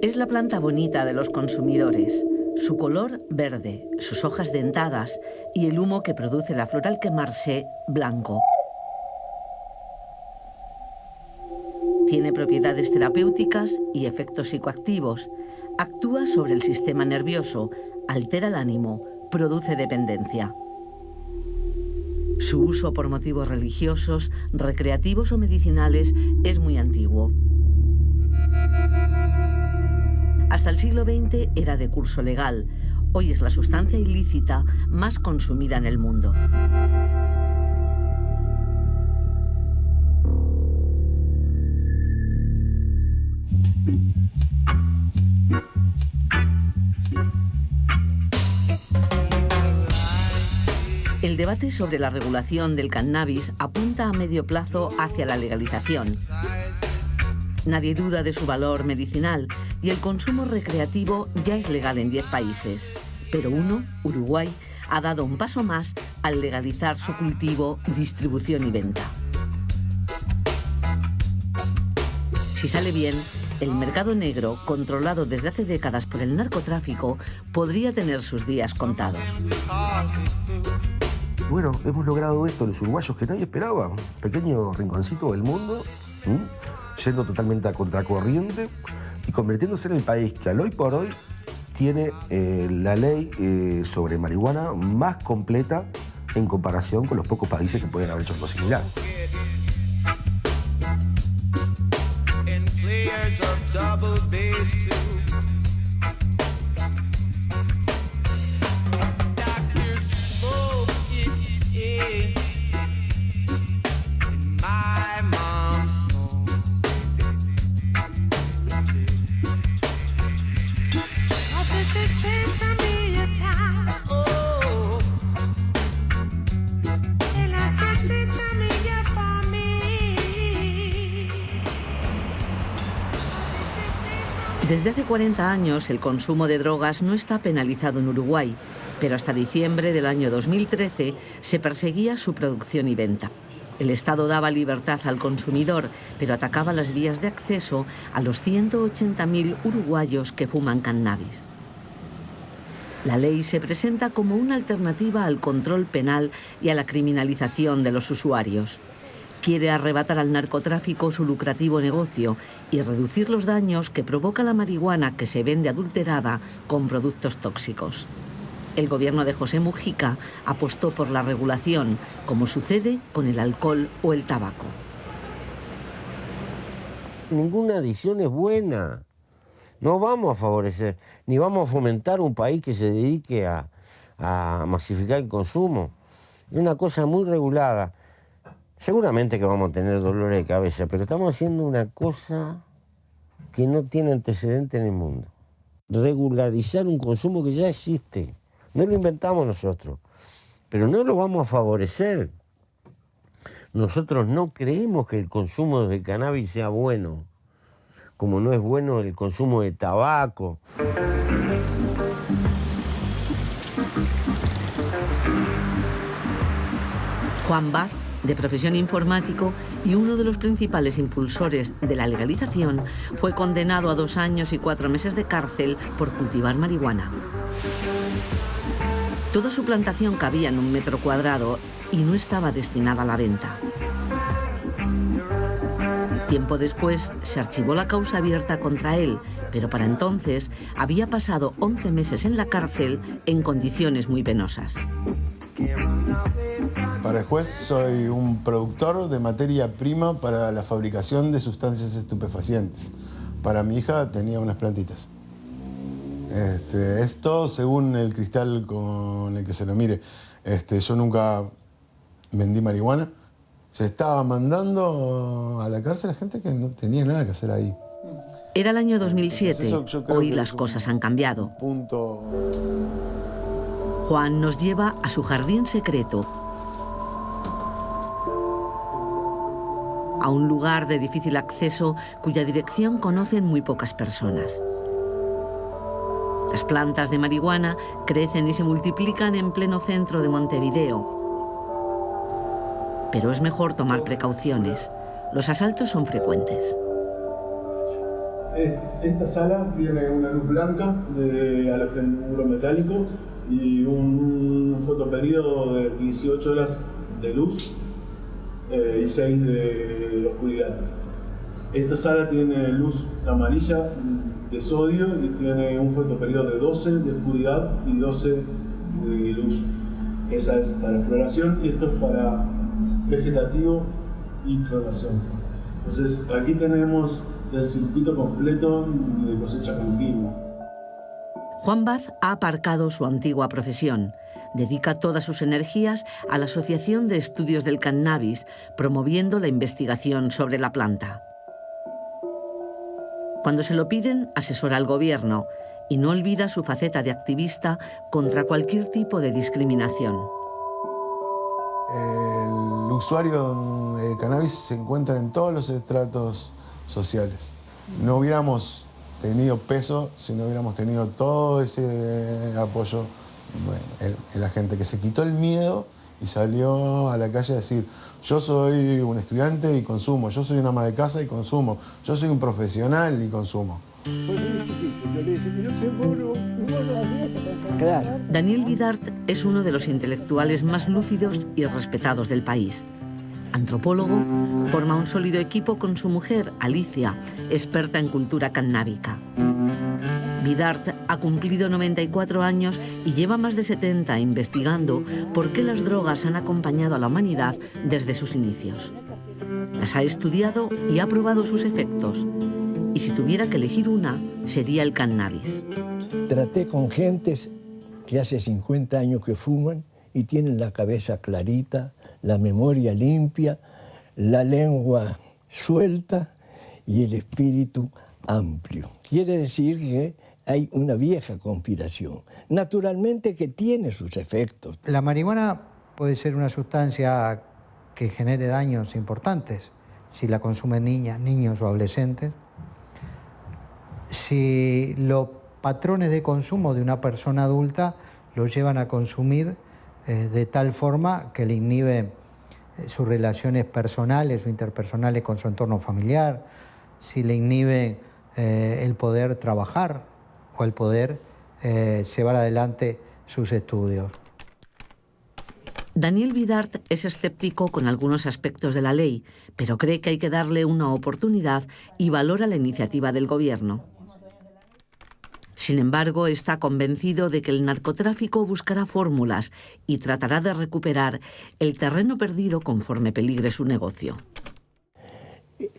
Es la planta bonita de los consumidores. Su color verde, sus hojas dentadas y el humo que produce la flor al quemarse blanco. Tiene propiedades terapéuticas y efectos psicoactivos. Actúa sobre el sistema nervioso, altera el ánimo, produce dependencia. Su uso por motivos religiosos, recreativos o medicinales es muy antiguo. Hasta el siglo XX era de curso legal. Hoy es la sustancia ilícita más consumida en el mundo. El debate sobre la regulación del cannabis apunta a medio plazo hacia la legalización. Nadie duda de su valor medicinal y el consumo recreativo ya es legal en 10 países. Pero uno, Uruguay, ha dado un paso más al legalizar su cultivo, distribución y venta. Si sale bien, el mercado negro, controlado desde hace décadas por el narcotráfico, podría tener sus días contados. Bueno, hemos logrado esto los uruguayos que nadie esperaba. Un pequeño rinconcito del mundo, yendo totalmente a contracorriente y convirtiéndose en el país que al hoy por hoy tiene la ley sobre marihuana más completa en comparación con los pocos países que pueden haber hecho algo similar. Desde hace 40 años el consumo de drogas no está penalizado en Uruguay, pero hasta diciembre del año 2013 se perseguía su producción y venta. El Estado daba libertad al consumidor, pero atacaba las vías de acceso a los 180.000 uruguayos que fuman cannabis. La ley se presenta como una alternativa al control penal y a la criminalización de los usuarios. Quiere arrebatar al narcotráfico su lucrativo negocio y reducir los daños que provoca la marihuana que se vende adulterada con productos tóxicos. El gobierno de José Mujica apostó por la regulación, como sucede con el alcohol o el tabaco. Ninguna adición es buena. No vamos a favorecer, ni vamos a fomentar un país que se dedique a masificar el consumo. Es una cosa muy regulada. Seguramente que vamos a tener dolores de cabeza, pero estamos haciendo una cosa que no tiene antecedente en el mundo. Regularizar un consumo que ya existe. No lo inventamos nosotros, pero no lo vamos a favorecer. Nosotros no creemos que el consumo de cannabis sea bueno, como no es bueno el consumo de tabaco. Juan Baz, de profesión informático y uno de los principales impulsores de la legalización, fue condenado a 2 años y 4 meses de cárcel por cultivar marihuana. Toda su plantación cabía en 1 metro cuadrado y no estaba destinada a la venta. Tiempo después se archivó la causa abierta contra él, pero para entonces había pasado 11 meses en la cárcel en condiciones muy penosas. Para el juez soy un productor de materia prima para la fabricación de sustancias estupefacientes. Para mi hija tenía unas plantitas. Esto según el cristal con el que se lo mire. Yo nunca vendí marihuana. Se estaba mandando a la cárcel a gente que no tenía nada que hacer ahí. Era el año 2007. Hoy las cosas han cambiado. Juan nos lleva a su jardín secreto, a un lugar de difícil acceso cuya dirección conocen muy pocas personas. Las plantas de marihuana crecen y se multiplican en pleno centro de Montevideo. Pero es mejor tomar precauciones. Los asaltos son frecuentes. Esta sala tiene una luz blanca de halogenuro metálico y un fotoperiodo de 18 horas de luz y 6 de oscuridad. Esta sala tiene luz amarilla de sodio y tiene un fotoperiodo de 12 de oscuridad y 12 de luz. Esa es para floración y esto es para vegetativo y clonación. Entonces aquí tenemos el circuito completo de cosecha continua. Juan Baz ha aparcado su antigua profesión. Dedica todas sus energías a la Asociación de Estudios del Cannabis, promoviendo la investigación sobre la planta. Cuando se lo piden, asesora al gobierno y no olvida su faceta de activista contra cualquier tipo de discriminación. El usuario de cannabis se encuentra en todos los estratos sociales. No hubiéramos tenido peso si no hubiéramos tenido todo ese apoyo en la gente, que se quitó el miedo y salió a la calle a decir: yo soy un estudiante y consumo, yo soy una ama de casa y consumo, yo soy un profesional y consumo. Daniel Vidart es uno de los intelectuales más lúcidos y respetados del país. Antropólogo, forma un sólido equipo con su mujer, Alicia, experta en cultura cannábica. Vidart ha cumplido 94 años y lleva más de 70 investigando por qué las drogas han acompañado a la humanidad desde sus inicios. Las ha estudiado y ha probado sus efectos. Y si tuviera que elegir una, sería el cannabis. Traté con gentes que hace 50 años que fuman y tienen la cabeza clarita, la memoria limpia, la lengua suelta y el espíritu amplio. Quiere decir que hay una vieja conspiración. Naturalmente que tiene sus efectos. La marihuana puede ser una sustancia que genere daños importantes si la consumen niñas, niños o adolescentes. Si los patrones de consumo de una persona adulta lo llevan a consumir de tal forma que le inhibe sus relaciones personales o interpersonales con su entorno familiar, si le inhibe el poder trabajar o el poder llevar adelante sus estudios. Daniel Vidart es escéptico con algunos aspectos de la ley, pero cree que hay que darle una oportunidad y valora la iniciativa del gobierno. Sin embargo, está convencido de que el narcotráfico buscará fórmulas y tratará de recuperar el terreno perdido conforme peligre su negocio.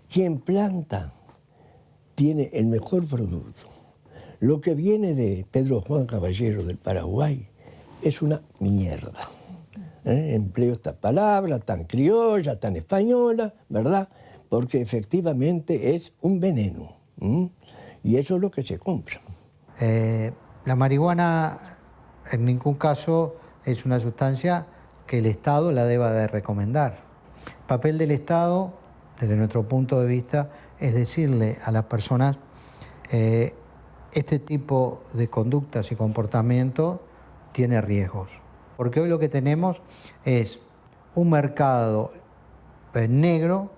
Quien planta tiene el mejor producto. Lo que viene de Pedro Juan Caballero del Paraguay es una mierda. Empleo esta palabra tan criolla, tan española, ¿verdad? Porque efectivamente es un veneno. Y eso es lo que se compra. La marihuana en ningún caso es una sustancia que el Estado la deba de recomendar. El papel del Estado, desde nuestro punto de vista, es decirle a las personas este tipo de conductas y comportamientos tiene riesgos. Porque hoy lo que tenemos es un mercado negro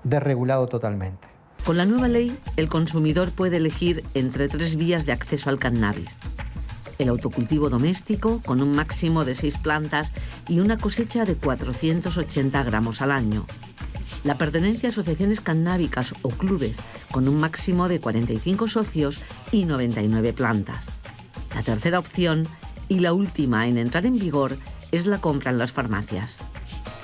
desregulado totalmente. Con la nueva ley, el consumidor puede elegir entre 3 vías de acceso al cannabis. El autocultivo doméstico, con un máximo de 6 plantas y una cosecha de 480 gramos al año. La pertenencia a asociaciones cannábicas o clubes, con un máximo de 45 socios y 99 plantas. La tercera opción, y la última en entrar en vigor, es la compra en las farmacias.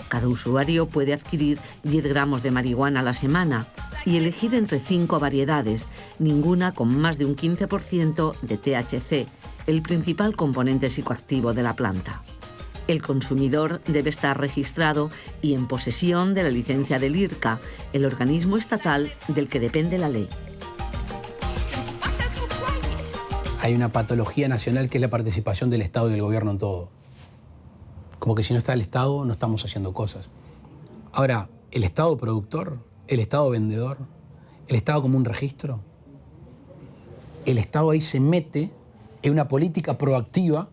Cada usuario puede adquirir 10 gramos de marihuana a la semana y elegir entre 5 variedades, ninguna con más de un 15% de THC, el principal componente psicoactivo de la planta. El consumidor debe estar registrado y en posesión de la licencia del IRCA, el organismo estatal del que depende la ley. Hay una patología nacional que es la participación del Estado y del gobierno en todo. Como que si no está el Estado, no estamos haciendo cosas. Ahora, el Estado productor, el Estado vendedor, el Estado como un registro, el Estado ahí se mete en una política proactiva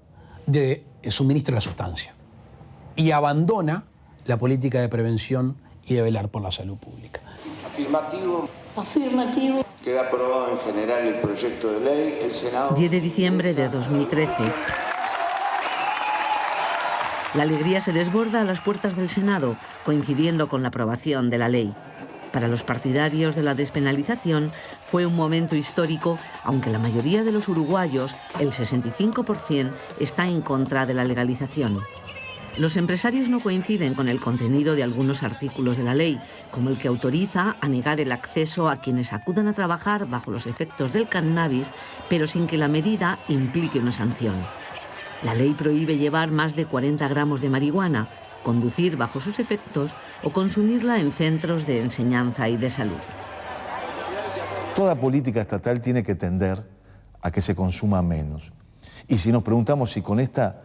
de suministro de la sustancia y abandona la política de prevención y de velar por la salud pública. Afirmativo. Afirmativo. Queda aprobado en general el proyecto de ley. El Senado... 10 de diciembre de 2013. La alegría se desborda a las puertas del Senado, coincidiendo con la aprobación de la ley. Para los partidarios de la despenalización fue un momento histórico, aunque la mayoría de los uruguayos, el 65%, está en contra de la legalización. Los empresarios no coinciden con el contenido de algunos artículos de la ley, como el que autoriza a negar el acceso a quienes acudan a trabajar bajo los efectos del cannabis, pero sin que la medida implique una sanción. La ley prohíbe llevar más de 40 gramos de marihuana, conducir bajo sus efectos o consumirla en centros de enseñanza y de salud. Toda política estatal tiene que tender a que se consuma menos. Y si nos preguntamos si con esta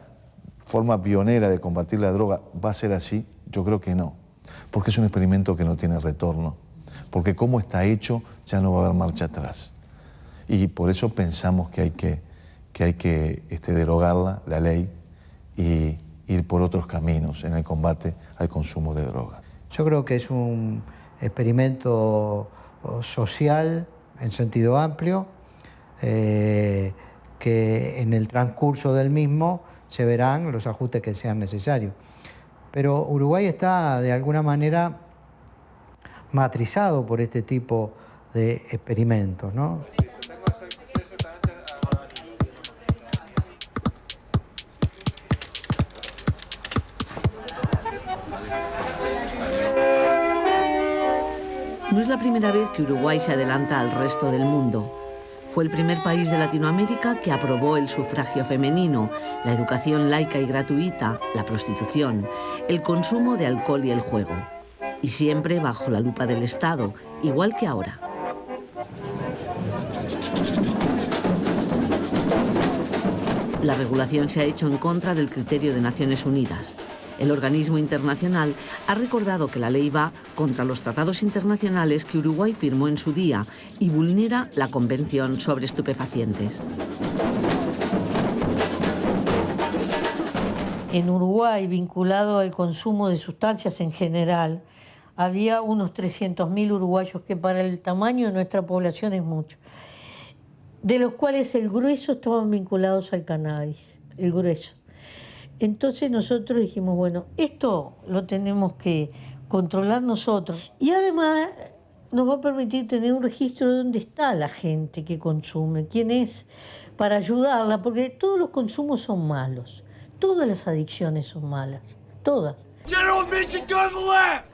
forma pionera de combatir la droga va a ser así, yo creo que no. Porque es un experimento que no tiene retorno. Porque como está hecho, ya no va a haber marcha atrás. Y por eso pensamos que hay que derogarla, la ley, y ir por otros caminos en el combate al consumo de droga. Yo creo que es un experimento social en sentido amplio, que en el transcurso del mismo se verán los ajustes que sean necesarios. Pero Uruguay está de alguna manera matrizado por este tipo de experimentos, ¿no? No es la primera vez que Uruguay se adelanta al resto del mundo. Fue el primer país de Latinoamérica que aprobó el sufragio femenino, la educación laica y gratuita, la prostitución, el consumo de alcohol y el juego. Y siempre bajo la lupa del Estado, igual que ahora. La regulación se ha hecho en contra del criterio de Naciones Unidas. El organismo internacional ha recordado que la ley va contra los tratados internacionales que Uruguay firmó en su día y vulnera la Convención sobre Estupefacientes. En Uruguay, vinculado al consumo de sustancias en general, había unos 300.000 uruguayos, que para el tamaño de nuestra población es mucho, de los cuales el grueso estaban vinculados al cannabis, el grueso. Entonces nosotros dijimos, bueno, esto lo tenemos que controlar nosotros. Y además nos va a permitir tener un registro de dónde está la gente que consume, quién es, para ayudarla, porque todos los consumos son malos, todas las adicciones son malas, todas. General Mission, go to the left!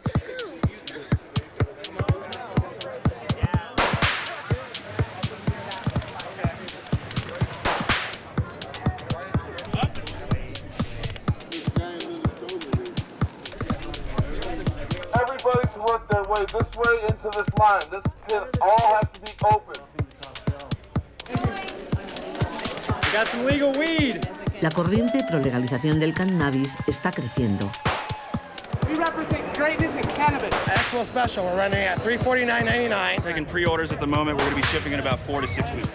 Everybody to work their way this way into this line. This pit all has to be open. We got some legal weed. La corriente pro legalización del cannabis está creciendo. We represent greatness in cannabis. Maxwell special, we're running at $349.99. Taking pre-orders at the moment. We're going to be shipping in about 4 to 6 weeks.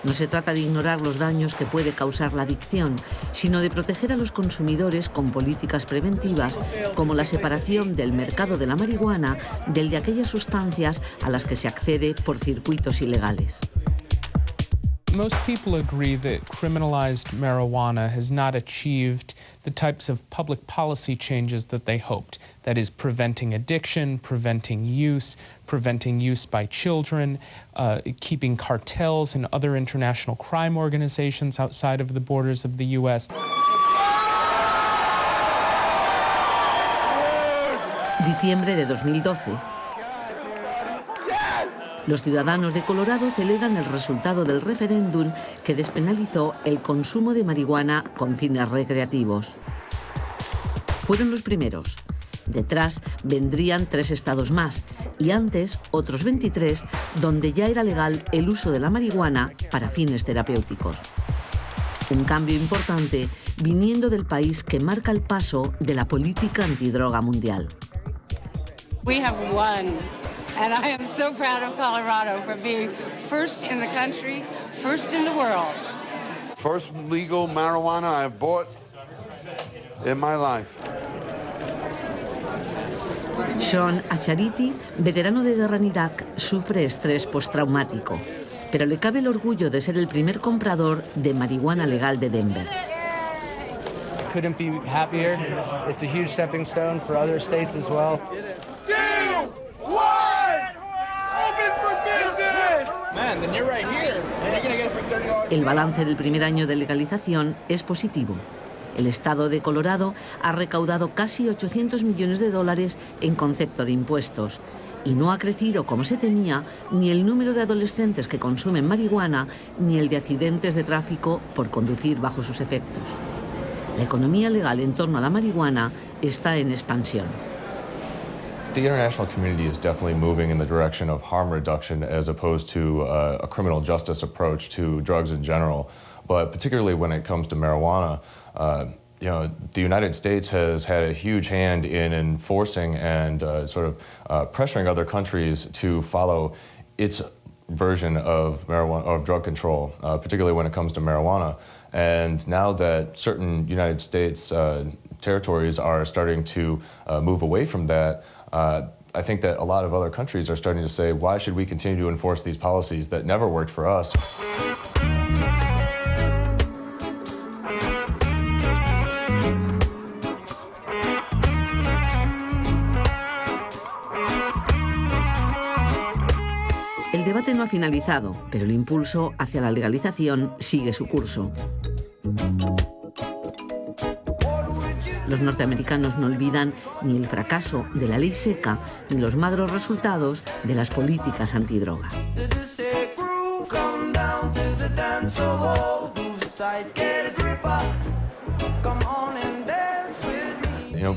No se trata de ignorar los daños que puede causar la adicción, sino de proteger a los consumidores con políticas preventivas, como la separación del mercado de la marihuana del de aquellas sustancias a las que se accede por circuitos ilegales. Most people agree that criminalized marijuana has not achieved the types of public policy changes that they hoped. That is, preventing addiction, preventing use by children, keeping cartels and other international crime organizations outside of the borders of the U.S. Diciembre de 2012. Los ciudadanos de Colorado celebran el resultado del referéndum que despenalizó el consumo de marihuana con fines recreativos. Fueron los primeros. Detrás vendrían 3 estados más y antes otros 23 donde ya era legal el uso de la marihuana para fines terapéuticos. Un cambio importante viniendo del país que marca el paso de la política antidroga mundial. We have won. And I am so proud of Colorado for being first in the country, first in the world. First legal marijuana I've bought in my life. Sean Achariti, veterano de guerra en Irak, sufre estrés postraumático, pero le cabe el orgullo de ser el primer comprador de marihuana legal de Denver. Couldn't be happier. It's a huge stepping stone for other states as well. 2, 1, open for business! Man, then you're right here. You're gonna get it for $30. El balance del primer año de legalización es positivo. El estado de Colorado ha recaudado casi $800 millones en concepto de impuestos y no ha crecido como se temía ni el número de adolescentes que consumen marihuana ni el de accidentes de tráfico por conducir bajo sus efectos. La economía legal en torno a la marihuana está en expansión. The international community is definitely moving in the direction of harm reduction as opposed to a criminal justice approach to drugs in general. But particularly when it comes to marijuana, the United States has had a huge hand in enforcing and pressuring other countries to follow its version of drug control, particularly when it comes to marijuana. And now that certain United States territories are starting to move away from that, I think that a lot of other countries are starting to say, why should we continue to enforce these policies that never worked for us? El debate no ha finalizado, pero el impulso hacia la legalización sigue su curso. Los norteamericanos no olvidan ni el fracaso de la ley seca ni los magros resultados de las políticas antidroga.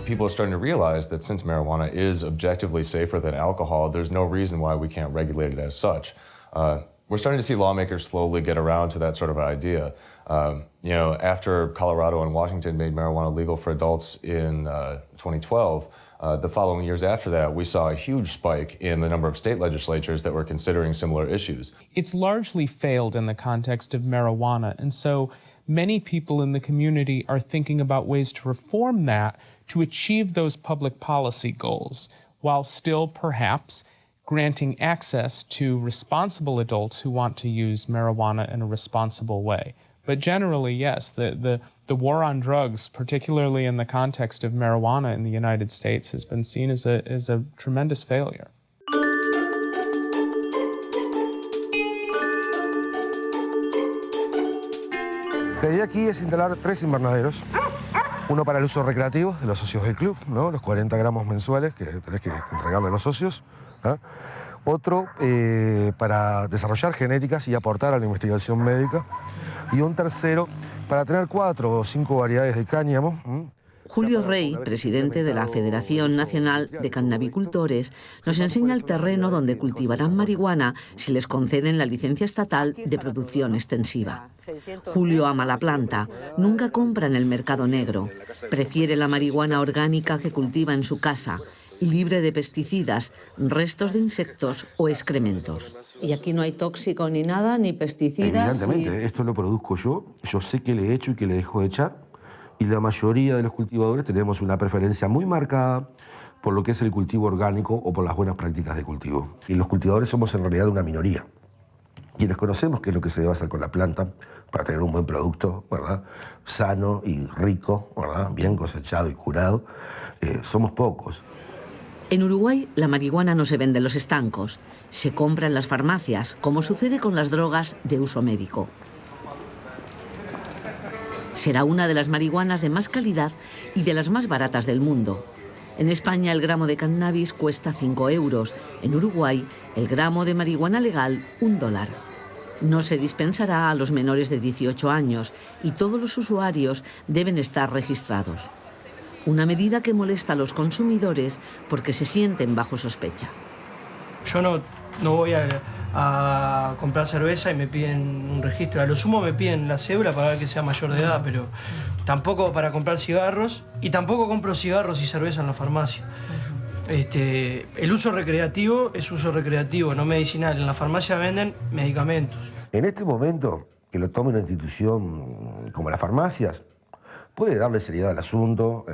People are starting to realize that since marijuana is objectively safer than alcohol, there's no reason why we can't regulate it as such. We're starting to see lawmakers slowly get around to that sort of idea. After Colorado and Washington made marijuana legal for adults in 2012, the following years after that, we saw a huge spike in the number of state legislatures that were considering similar issues. It's largely failed in the context of marijuana, and so many people in the community are thinking about ways to reform that to achieve those public policy goals, while still perhaps granting access to responsible adults who want to use marijuana in a responsible way. But generally, yes, the war on drugs, particularly in the context of marijuana in the United States, has been seen as a tremendous failure. La idea aquí es instalar 3 invernaderos. Uno para el uso recreativo de los socios del club, ¿no? Los 40 gramos mensuales que tenés que entregarle a los socios. ¿Ah? Otro para desarrollar genéticas y aportar a la investigación médica. Y un tercero para tener 4 o 5 variedades de cáñamo. Julio Rey, presidente de la Federación Nacional de Cannabicultores, nos enseña el terreno donde cultivarán marihuana si les conceden la licencia estatal de producción extensiva. Julio ama la planta, nunca compra en el mercado negro, prefiere la marihuana orgánica que cultiva en su casa, libre de pesticidas, restos de insectos o excrementos. Y aquí no hay tóxico ni nada, ni pesticidas. Evidentemente, esto lo produzco yo sé qué le he hecho y qué le dejo de echar. Y la mayoría de los cultivadores tenemos una preferencia muy marcada por lo que es el cultivo orgánico o por las buenas prácticas de cultivo. Y los cultivadores somos en realidad una minoría. Quienes conocemos qué es lo que se debe hacer con la planta para tener un buen producto, ¿verdad? Sano y rico, ¿verdad? Bien cosechado y curado, somos pocos. En Uruguay, la marihuana no se vende en los estancos, se compra en las farmacias, como sucede con las drogas de uso médico. Será una de las marihuanas de más calidad y de las más baratas del mundo. En España el gramo de cannabis cuesta 5 euros, en Uruguay el gramo de marihuana legal $1. No se dispensará a los menores de 18 años y todos los usuarios deben estar registrados. Una medida que molesta a los consumidores porque se sienten bajo sospecha. Yo no voy a comprar cerveza y me piden un registro. A lo sumo me piden la cédula para ver que sea mayor de edad, pero tampoco para comprar cigarros y tampoco compro cigarros y cerveza en la farmacia. El uso recreativo es uso recreativo, no medicinal. En la farmacia venden medicamentos. En este momento, que lo tome una institución como las farmacias, puede darle seriedad al asunto,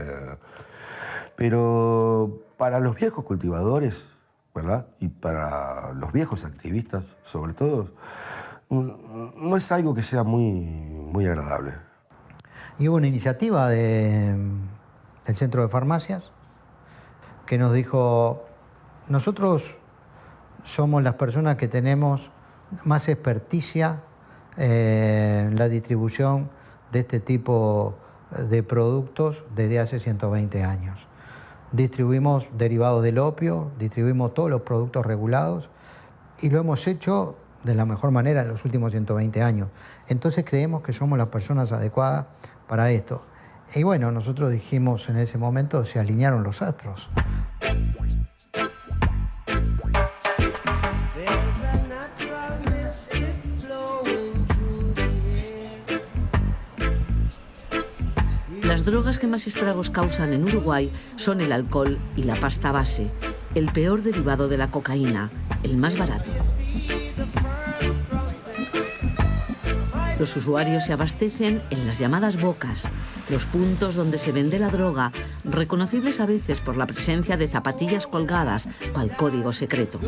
pero para los viejos cultivadores, ¿verdad? Y para los viejos activistas, sobre todo, no es algo que sea muy agradable. Y hubo una iniciativa del Centro de Farmacias que nos dijo, nosotros somos las personas que tenemos más experticia en la distribución de este tipo de productos desde hace 120 años. Distribuimos derivados del opio, distribuimos todos los productos regulados y lo hemos hecho de la mejor manera en los últimos 120 años. Entonces creemos que somos las personas adecuadas para esto. Y bueno, nosotros dijimos en ese momento, se alinearon los astros. Las drogas que más estragos causan en Uruguay son el alcohol y la pasta base, el peor derivado de la cocaína, el más barato. Los usuarios se abastecen en las llamadas bocas, los puntos donde se vende la droga, reconocibles a veces por la presencia de zapatillas colgadas cual código secreto.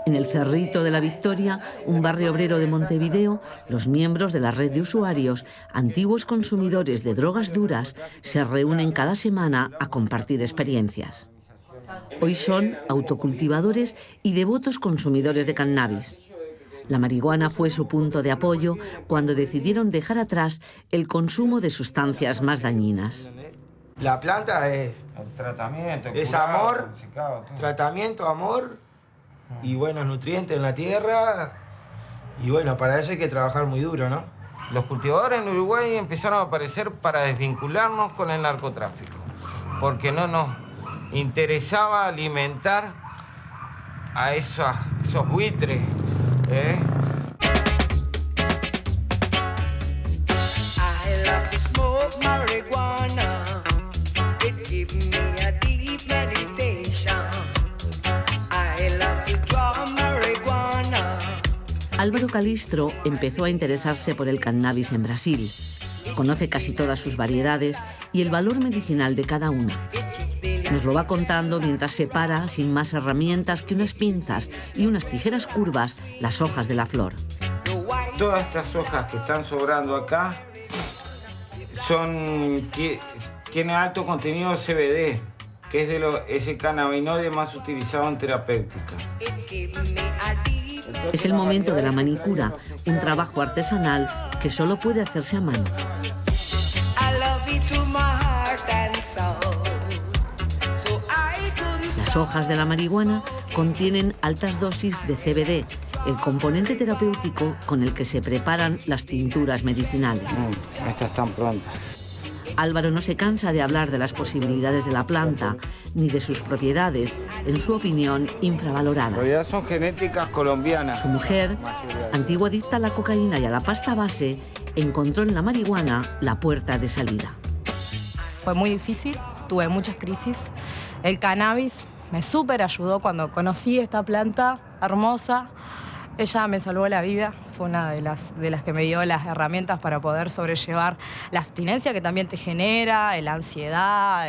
En el Cerrito de la Victoria, un barrio obrero de Montevideo, los miembros de la red de usuarios, antiguos consumidores de drogas duras, se reúnen cada semana a compartir experiencias. Hoy son autocultivadores y devotos consumidores de cannabis. La marihuana fue su punto de apoyo cuando decidieron dejar atrás el consumo de sustancias más dañinas. La planta es tratamiento, es curado, amor, secado, tratamiento, amor y buenos nutrientes en la tierra. Y bueno, para eso hay que trabajar muy duro, ¿no? Los cultivadores en Uruguay empezaron a aparecer para desvincularnos con el narcotráfico, porque no nos interesaba alimentar a esos buitres, ¿eh? Álvaro Calistro empezó a interesarse por el cannabis en Brasil. Conoce casi todas sus variedades y el valor medicinal de cada una. Nos lo va contando mientras separa, sin más herramientas que unas pinzas y unas tijeras curvas, las hojas de la flor. Todas estas hojas que están sobrando acá tienen alto contenido de CBD, que es el cannabinoide más utilizado en terapéutica. Es el momento de la manicura, un trabajo artesanal que solo puede hacerse a mano. Las hojas de la marihuana contienen altas dosis de CBD, el componente terapéutico con el que se preparan las tinturas medicinales. Estas están prontas. Álvaro no se cansa de hablar de las posibilidades de la planta, ni de sus propiedades, en su opinión, infravaloradas. En realidad son genéticas colombianas. Su mujer, antigua adicta a la cocaína y a la pasta base, encontró en la marihuana la puerta de salida. Fue muy difícil, tuve muchas crisis. El cannabis me súper ayudó cuando conocí esta planta hermosa. Ella me salvó la vida, fue una de las que me dio las herramientas para poder sobrellevar la abstinencia que también te genera, la ansiedad,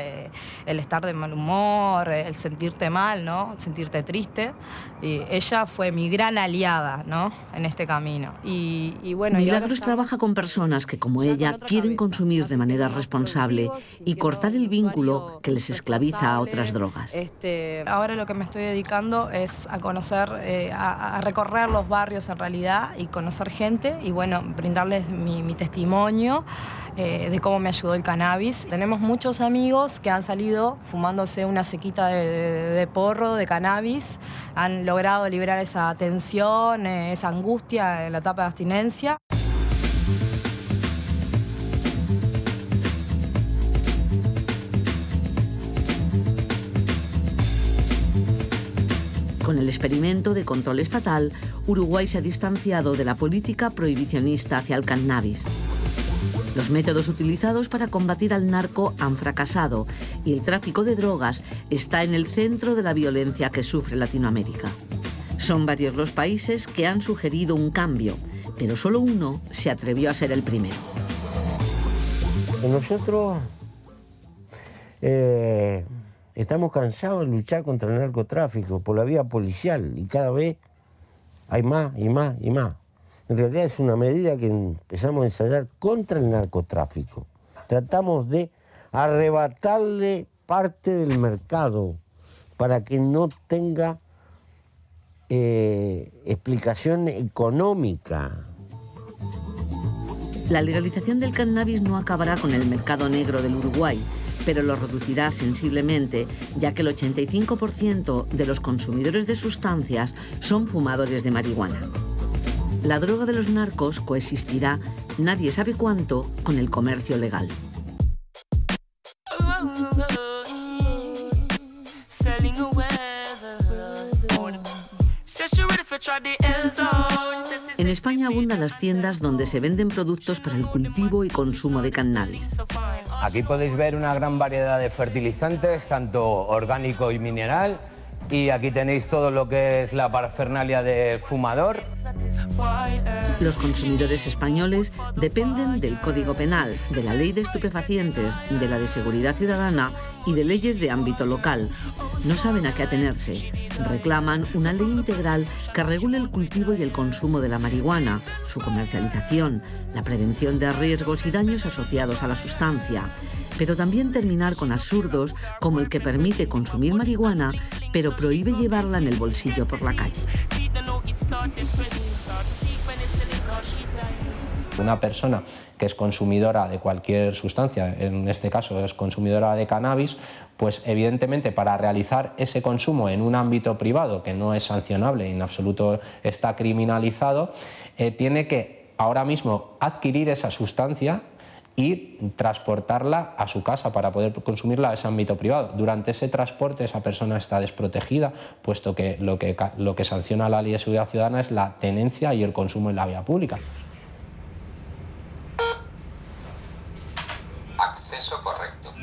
el estar de mal humor, el sentirte mal, ¿no? Sentirte triste. Y ella fue mi gran aliada, ¿no? En este camino. Y bueno, Milagros trabaja con personas que, como ella, quieren consumir de manera responsable y cortar el vínculo que les esclaviza a otras drogas. Ahora lo que me estoy dedicando es a conocer, a recorrer los barrios en realidad y conocer gente y bueno, brindarles mi testimonio de cómo me ayudó el cannabis. Tenemos muchos amigos que han salido fumándose una cequita de porro, de cannabis, han logrado liberar esa tensión, esa angustia en la etapa de abstinencia. Con el experimento de control estatal, Uruguay se ha distanciado de la política prohibicionista hacia el cannabis. Los métodos utilizados para combatir al narco han fracasado y el tráfico de drogas está en el centro de la violencia que sufre Latinoamérica. Son varios los países que han sugerido un cambio, pero solo uno se atrevió a ser el primero. Nosotros estamos cansados de luchar contra el narcotráfico por la vía policial y cada vez hay más y más y más. En realidad es una medida que empezamos a ensayar contra el narcotráfico. Tratamos de arrebatarle parte del mercado para que no tenga explicación económica. La legalización del cannabis no acabará con el mercado negro del Uruguay, pero lo reducirá sensiblemente, ya que el 85% de los consumidores de sustancias son fumadores de marihuana. La droga de los narcos coexistirá, nadie sabe cuánto, con el comercio legal. En España abundan las tiendas donde se venden productos para el cultivo y consumo de cannabis. Aquí podéis ver una gran variedad de fertilizantes, tanto orgánico y mineral, y aquí tenéis todo lo que es la parafernalia de fumador. Los consumidores españoles dependen del Código Penal, de la Ley de Estupefacientes, de la de Seguridad Ciudadana y de leyes de ámbito local. No saben a qué atenerse. Reclaman una ley integral que regule el cultivo y el consumo de la marihuana, su comercialización, la prevención de riesgos y daños asociados a la sustancia, pero también terminar con absurdos como el que permite consumir marihuana, pero prohíbe llevarla en el bolsillo por la calle. Una persona que es consumidora de cualquier sustancia, en este caso es consumidora de cannabis, pues evidentemente para realizar ese consumo en un ámbito privado, que no es sancionable, en absoluto está criminalizado, tiene que ahora mismo adquirir esa sustancia y transportarla a su casa para poder consumirla en ese ámbito privado. Durante ese transporte esa persona está desprotegida, puesto que lo que sanciona la Ley de Seguridad Ciudadana es la tenencia y el consumo en la vía pública. Acceso correcto.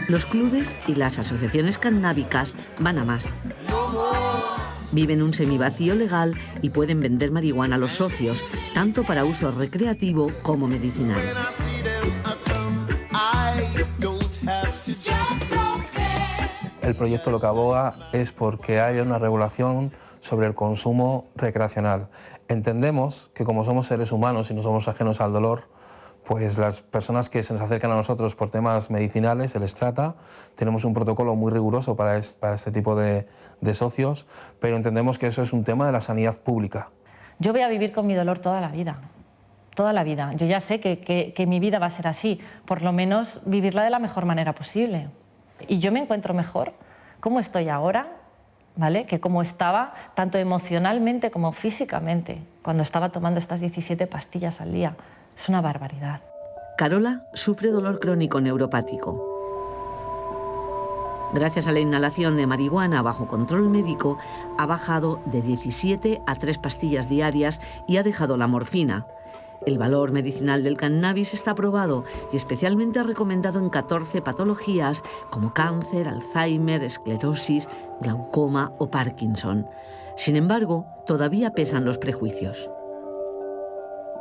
Los clubes y las asociaciones cannábicas van a más. Viven un semivacío legal y pueden vender marihuana a los socios, tanto para uso recreativo como medicinal. El proyecto lo que aboga es porque haya una regulación sobre el consumo recreacional. Entendemos que como somos seres humanos y no somos ajenos al dolor, pues las personas que se nos acercan a nosotros por temas medicinales se les trata. Tenemos un protocolo muy riguroso para este tipo de socios, pero entendemos que eso es un tema de la sanidad pública. Yo voy a vivir con mi dolor toda la vida. Toda la vida. Yo ya sé que mi vida va a ser así, por lo menos vivirla de la mejor manera posible. Y yo me encuentro mejor como estoy ahora, ¿vale? Que como estaba, tanto emocionalmente como físicamente, cuando estaba tomando estas 17 pastillas al día. Es una barbaridad. Carola sufre dolor crónico neuropático. Gracias a la inhalación de marihuana bajo control médico, ha bajado de 17 a 3 pastillas diarias y ha dejado la morfina. El valor medicinal del cannabis está probado y especialmente recomendado en 14 patologías como cáncer, Alzheimer, esclerosis, glaucoma o Parkinson. Sin embargo, todavía pesan los prejuicios.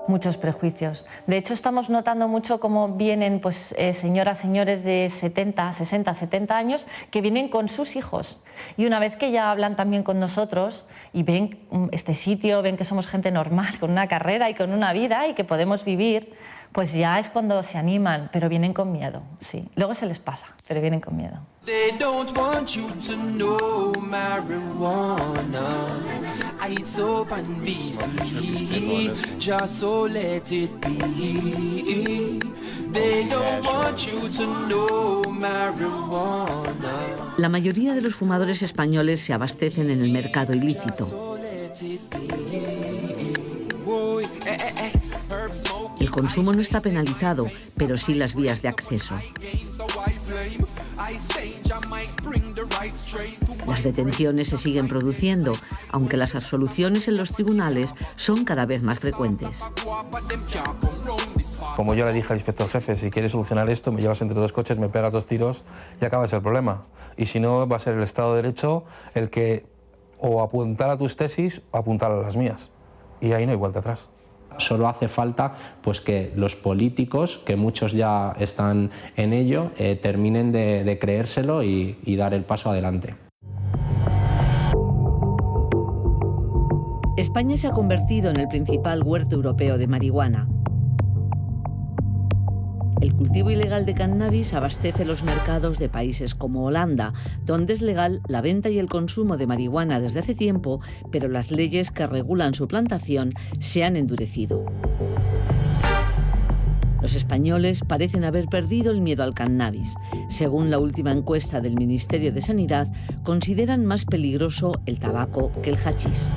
Muchos prejuicios. De hecho, estamos notando mucho cómo vienen señoras, señores de 70, 60, 70 años que vienen con sus hijos. Y una vez que ya hablan también con nosotros y ven este sitio, ven que somos gente normal, con una carrera y con una vida y que podemos vivir, pues ya es cuando se animan, pero vienen con miedo, sí. Luego se les pasa, pero vienen con miedo. They don't want you to know marijuana. It's up and be free, just so let it be. They don't want you to know marijuana. La mayoría de los fumadores españoles se abastecen en el mercado ilícito. consumo no está penalizado, pero sí las vías de acceso. Las detenciones se siguen produciendo, aunque las absoluciones en los tribunales son cada vez más frecuentes. Como yo le dije al inspector jefe, si quieres solucionar esto, me llevas entre dos coches, me pegas 2 tiros y acabas el problema. Y si no, va a ser el Estado de Derecho el que o apuntar a tus tesis o apuntar a las mías. Y ahí no hay vuelta atrás. Solo hace falta pues, que los políticos, que muchos ya están en ello, terminen de creérselo y dar el paso adelante. España se ha convertido en el principal huerto europeo de marihuana. El cultivo ilegal de cannabis abastece los mercados de países como Holanda, donde es legal la venta y el consumo de marihuana desde hace tiempo, pero las leyes que regulan su plantación se han endurecido. Los españoles parecen haber perdido el miedo al cannabis. Según la última encuesta del Ministerio de Sanidad, consideran más peligroso el tabaco que el hachís.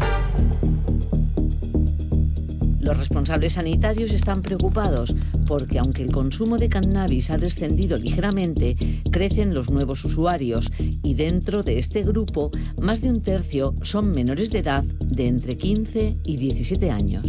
Los responsables sanitarios están preocupados porque, aunque el consumo de cannabis ha descendido ligeramente, crecen los nuevos usuarios y dentro de este grupo, más de un tercio son menores de edad de entre 15 y 17 años.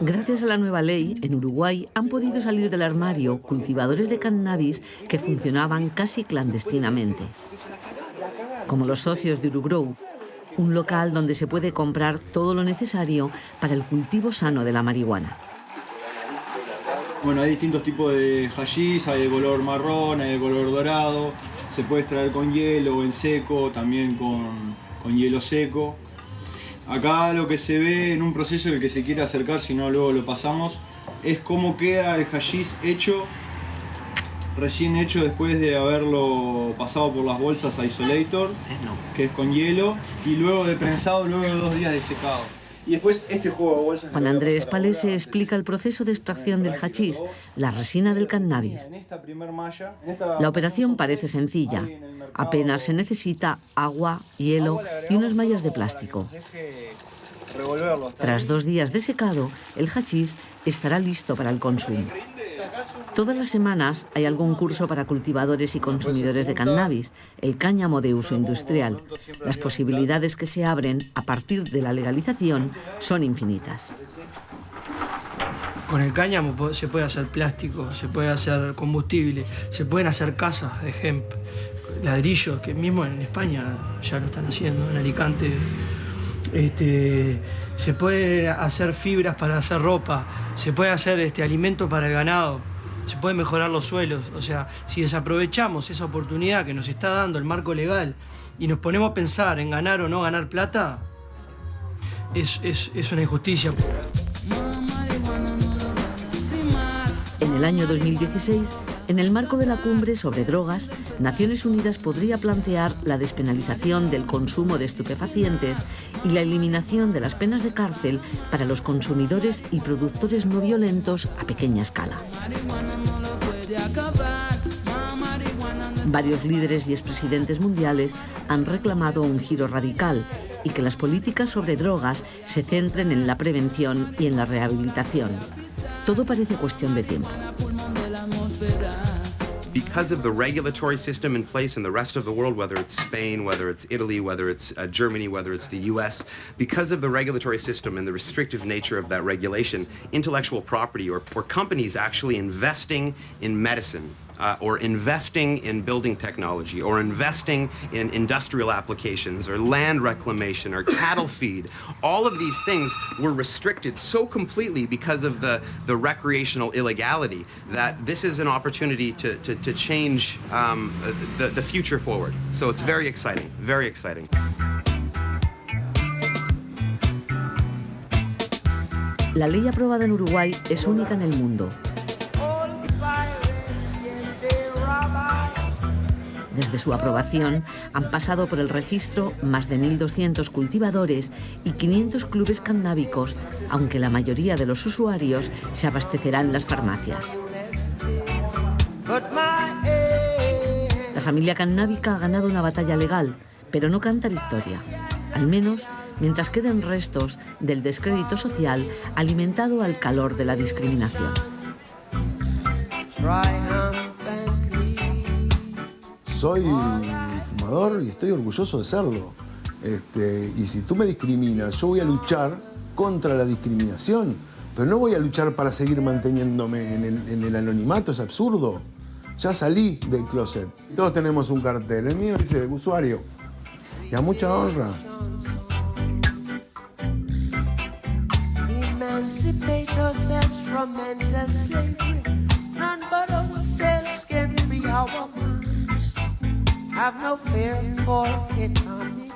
Gracias a la nueva ley, en Uruguay han podido salir del armario cultivadores de cannabis que funcionaban casi clandestinamente. Como los socios de Urugrow, un local donde se puede comprar todo lo necesario para el cultivo sano de la marihuana. Bueno, hay distintos tipos de hachís, hay de color marrón, hay de color dorado, se puede extraer con hielo o en seco, también con hielo seco. Acá lo que se ve en un proceso el que se quiere acercar, si no luego lo pasamos, es cómo queda el hachís hecho, recién hecho después de haberlo pasado por las bolsas Isolator, que es con hielo, y luego de prensado, luego de 2 días de secado. Y después este juego de bolsas... Juan Andrés Palese explica el proceso de extracción del hachís, la resina del cannabis. La operación parece sencilla. Apenas se necesita agua, hielo y unas mallas de plástico. Tras 2 días de secado, el hachís estará listo para el consumo. Todas las semanas hay algún curso para cultivadores y consumidores de cannabis, el cáñamo de uso industrial. Las posibilidades que se abren a partir de la legalización son infinitas. Con el cáñamo se puede hacer plástico, se puede hacer combustible, se pueden hacer casas de hemp, ladrillos, que mismo en España ya lo están haciendo, en Alicante. Se puede hacer fibras para hacer ropa, se puede hacer alimento para el ganado, se pueden mejorar los suelos. O sea, si desaprovechamos esa oportunidad que nos está dando el marco legal y nos ponemos a pensar en ganar o no ganar plata, es una injusticia. En el año 2016, en el marco de la cumbre sobre drogas, Naciones Unidas podría plantear la despenalización del consumo de estupefacientes y la eliminación de las penas de cárcel para los consumidores y productores no violentos a pequeña escala. Varios líderes y expresidentes mundiales han reclamado un giro radical y que las políticas sobre drogas se centren en la prevención y en la rehabilitación. Todo parece cuestión de tiempo. Because of the regulatory system in place in the rest of the world, whether it's Spain, whether it's Italy, whether it's Germany, whether it's the US, because of the regulatory system and the restrictive nature of that regulation, intellectual property or companies actually investing in medicine or investing in building technology or investing in industrial applications or land reclamation or cattle feed, all of these things were restricted so completely because of the recreational illegality that this is an opportunity to change the future forward. So it's very exciting, very exciting. La ley aprobada en Uruguay es única en el mundo. Desde su aprobación han pasado por el registro más de 1.200 cultivadores y 500 clubes cannábicos, aunque la mayoría de los usuarios se abastecerán en las farmacias. La familia cannábica ha ganado una batalla legal, pero no canta victoria, al menos mientras queden restos del descrédito social alimentado al calor de la discriminación. Soy fumador y estoy orgulloso de serlo. Y si tú me discriminas, yo voy a luchar contra la discriminación, pero no voy a luchar para seguir manteniéndome en el anonimato, es absurdo. Ya salí del closet. Todos tenemos un cartel, el mío dice usuario. Y a mucha honra. Emancipate ourselves from mental slavery. None but ourselves can free our minds. Have no fear for atomic